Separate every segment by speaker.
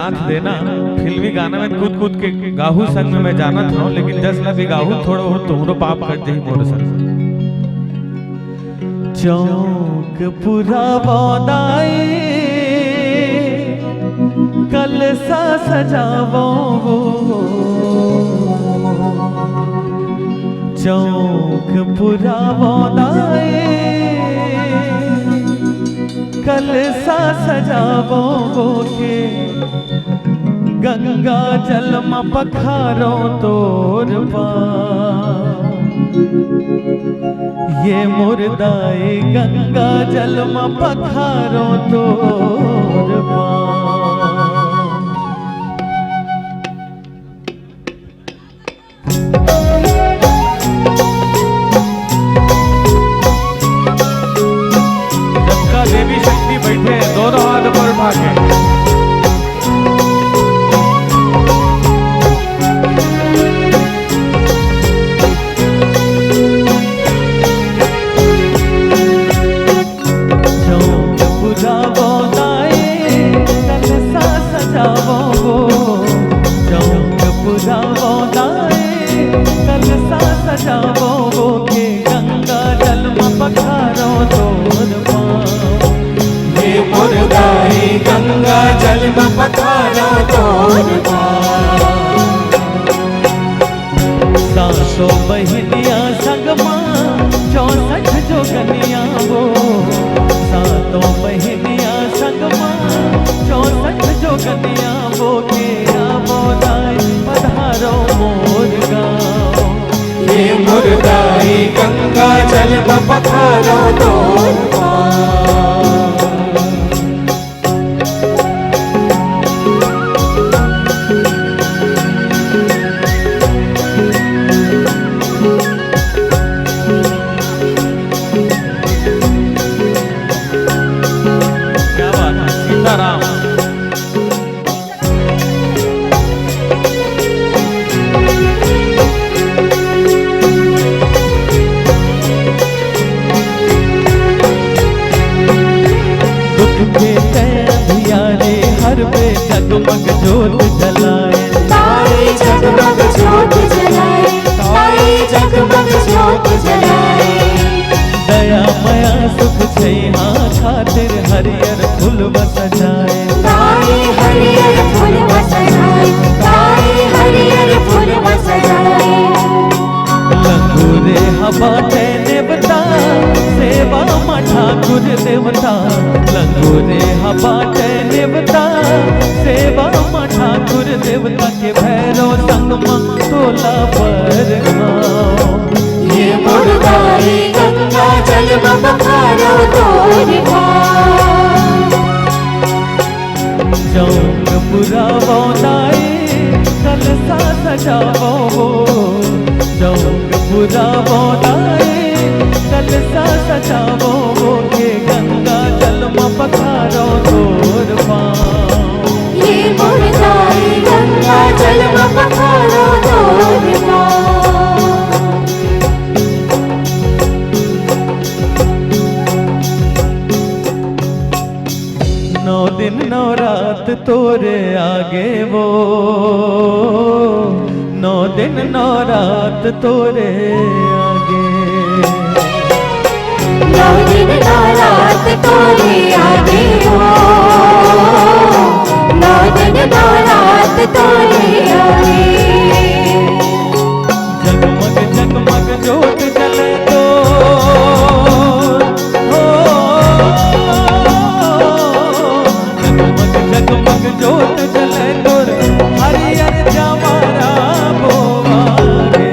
Speaker 1: साथ देना। फिल्मी गाना में कूद कूद के गाहू संग में मैं जाना था, लेकिन जस लगे गाहू थोड़ा हो तुमरो पाप कर दे मोर संग। चौक पूरा बौदाई कल सा सजावो, चौक पूरा बौदाई कल सा सजावो के गंगा जल में पखारो तोर पा, ये मुर्दाई गंगा जल में पखारो तोर पा। देवी शक्ति बैठे दोनों हाथ पर उठा के, चौक पूरा बौदाई कल सा सजावो, चौक पूरा बौदाई कल सा सजावो के गंगा जल में पखारो तोर पा,
Speaker 2: मुर्दाई गंगा जल में पखारो तोर पा।
Speaker 1: सासो बहनिया संगमा 64 जोगनिया वो, सातों बहनिया संगमा 64 जोगनिया वो के बोदाई पधारो मोर गाँव,
Speaker 2: ये मुर्दाई गंगा जल में पखारो तोर पा।
Speaker 1: जगमग जोत जलाए,
Speaker 2: ताई जगमग जोत जलाए, ताई जगमग जोत जलाए।
Speaker 1: दया माया सुख छैहा खातिर हरियर फूल सजाए,
Speaker 2: ताई हरियर फूल सजाए, ताई हरियर फूल सजाए।
Speaker 1: लंगूरे हबाटे देवता सेवा मा ठाकुर देवता, लंगूरे हबाटे देवता सेवा मा ठाकुर देवता के भैरो संग में तोला पर खाओ,
Speaker 2: ये मुर्दाई गंगा जल में पखारो तोर पा।
Speaker 1: चौक पूरा बौदाई कल सा सजावो, चौक पूरा बौदाई कल सा सजावो के गंगा जल में पखारो तोर पा,
Speaker 2: ये मुर्दाई गंगा जल में पखारो तोर पा।
Speaker 1: नौ दिन नौ रात तोरे आगे वो, नौ दिन नौ रात तोरे आगे,
Speaker 2: नौ दिन नौ रात तोरे आगे हो, नौ दिन नौ रात तोरे आगे।
Speaker 1: जगमग जगमग जोत जले तो जगमग जगमग जोत जले तोर हरियर जवारा बोवारे,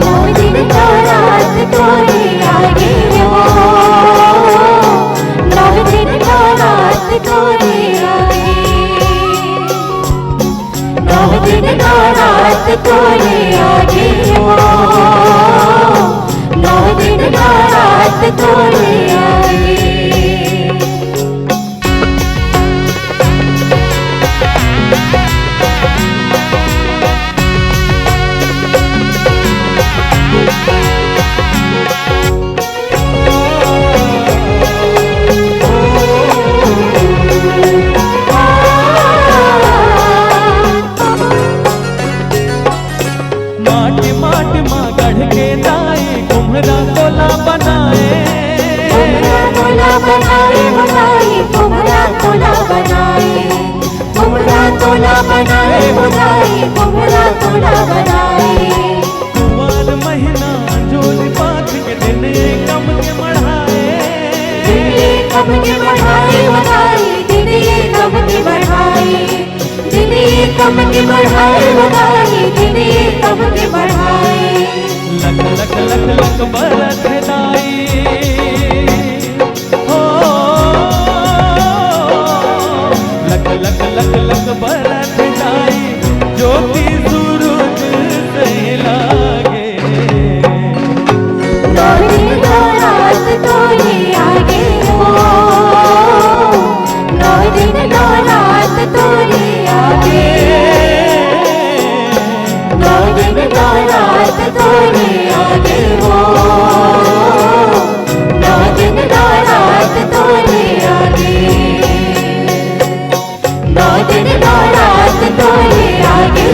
Speaker 2: नौ दिन नौ रात तोरे आगे हो, नौ दिन नौ रात तोरे आगे, नौ दिन नौ रात तोरे आगे हो, नौ दिन नौ रात तोरे आगे।
Speaker 1: बाट माँ गढ़ के दाई कुम्हरा तोला बनाए
Speaker 3: कुम्हरा तोला बनाए बुधाई कुम्हरा तोला बनाए कुम्हरा तोला बनाए बुधाई कुम्हरा तोला बनाए
Speaker 1: कुंवर महीना जोली पाथ के दिन कम के बढ़ाए
Speaker 3: दिल्ली कब के बढ़ाए बुधाई दिल्ली कब के बढ़ाए दिल्ली कब के बढ़ाए बुधाई दिल्ली कब के बढ़ाए
Speaker 1: लख लख लख लख बरत दाई हो लख लख लख लख बरत दाई ज्योति सूरज से लागे
Speaker 3: नौ दिन नौ रात तोरे आगे हो नौ दिन नौ रात तोरे आगे नौ दिन नौ रात तोरे आगे हो नौ दिन नौ रात तोरे आगे नौ दिन नौ रात तोरे आगे